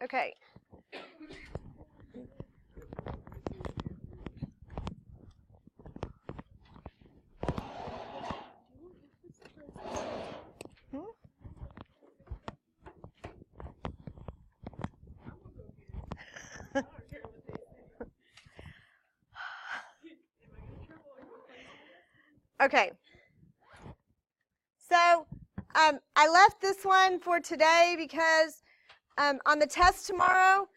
Okay. Okay. So I left this one for today because on the test tomorrow,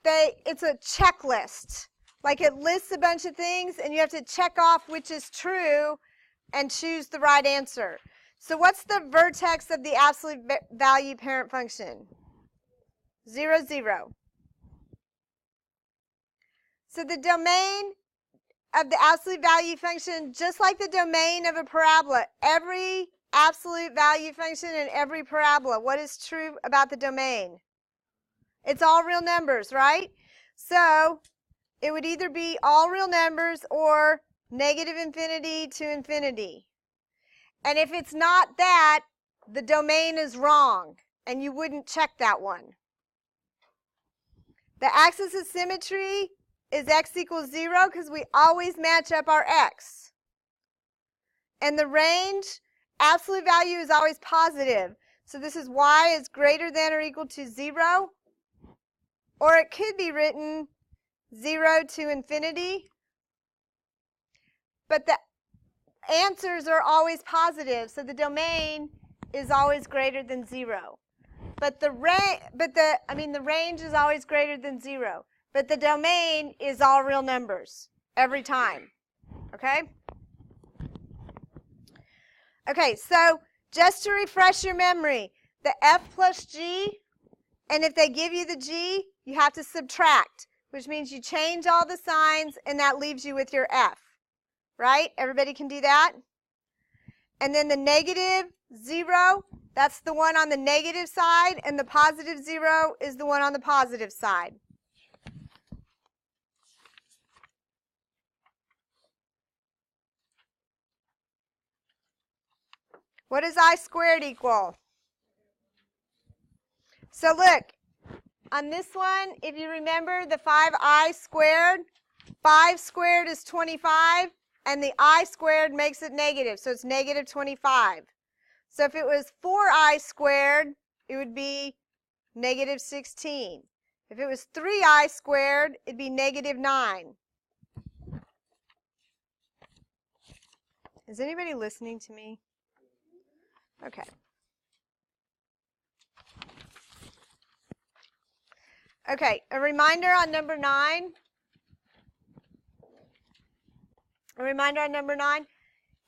it's a checklist. Like it lists a bunch of things, and you have to check off which is true and choose the right answer. So what's the vertex of the absolute value parent function? 0, 0. So the domain of the absolute value function, just like the domain of a parabola, every absolute value function in every parabola, what is true about the domain? It's all real numbers, right? So it would either be all real numbers or negative infinity to infinity. And if it's not that, the domain is wrong, and you wouldn't check that one. The axis of symmetry is x equals 0 because we always match up our x. And the range, absolute value is always positive. So this is y is greater than or equal to 0. Or it could be written 0 to infinity. But the answers are always positive, so the domain is always greater than 0. But the range is always greater than 0. But the domain is all real numbers every time. Okay? Okay, so just to refresh your memory, the f plus g, and if they give you the g, you have to subtract, which means you change all the signs, and that leaves you with your f. Right? Everybody can do that? And then the negative 0, that's the one on the negative side, and the positive 0 is the one on the positive side. What does I squared equal? So look, on this one, if you remember the 5I squared, 5 squared is 25, and the I squared makes it negative, so it's negative 25. So if it was 4I squared, it would be negative 16. If it was 3I squared, it'd be negative 9. Is anybody listening to me? Okay. Okay, a reminder on number 9. A reminder on number 9.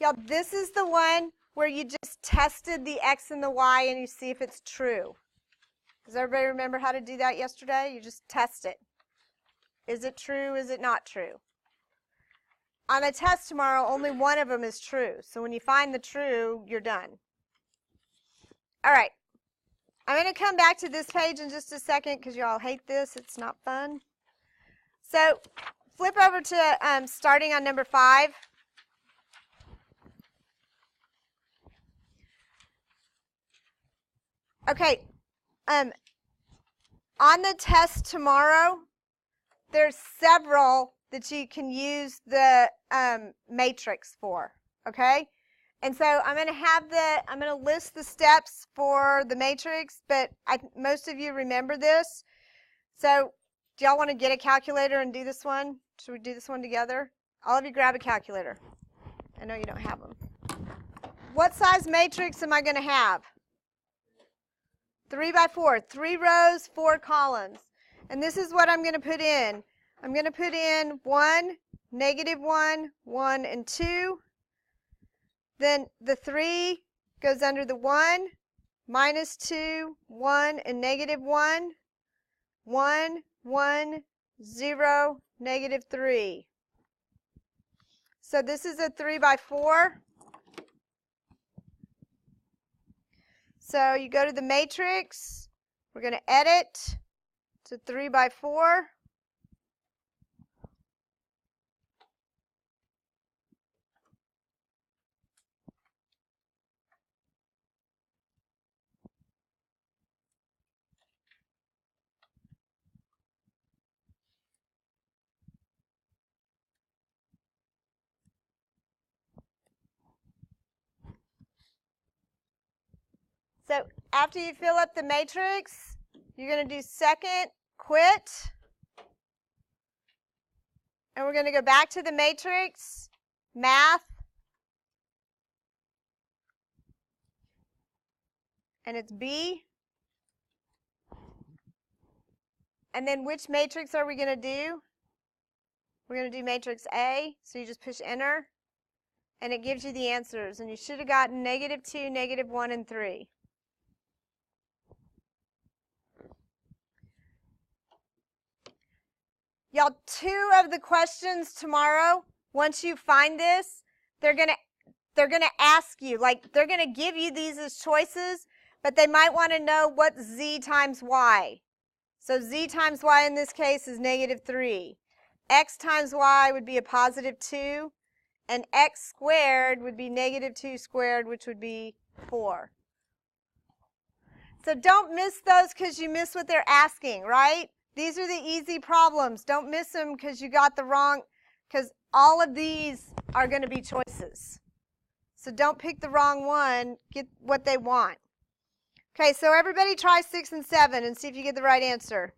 Y'all, this is the one where you just tested the x and the y and you see if it's true. Does everybody remember how to do that yesterday? You just test it. Is it true? Is it not true? On a test tomorrow, only one of them is true. So when you find the true, you're done. All right. I'm going to come back to this page in just a second because you all hate this. It's not fun. So flip over to starting on number 5. Okay. On the test tomorrow, there's several that you can use the matrix for. Okay? And so I'm going to list the steps for the matrix, but most of you remember this. So do y'all want to get a calculator and do this one? Should we do this one together? All of you grab a calculator. I know you don't have them. What size matrix am I going to have? 3 by 4. 3 rows, 4 columns. And this is what I'm going to put in. I'm going to put in 1, negative 1, 1, and 2. Then the 3 goes under the 1, minus 2, 1, and negative 1, 1, 1, 0, negative 3. So this is a 3 by 4. So you go to the matrix. We're going to edit to 3 by 4. So after you fill up the matrix, you're going to do second, quit. And we're going to go back to the matrix, math. And it's B. And then which matrix are we going to do? We're going to do matrix A. So you just push enter. And it gives you the answers. And you should have gotten -2, -1, and 3. Y'all, 2 of the questions tomorrow, once you find this, they're going to ask you, like they're going to give you these as choices, but they might want to know what z times y. So z times y in this case is -3. X times y would be a +2. And x squared would be -2 squared, which would be 4. So don't miss those because you miss what they're asking, right? These are the easy problems. Don't miss them because you got the wrong, because all of these are going to be choices. So don't pick the wrong one. Get what they want. Okay, so everybody try 6 and 7 and see if you get the right answer.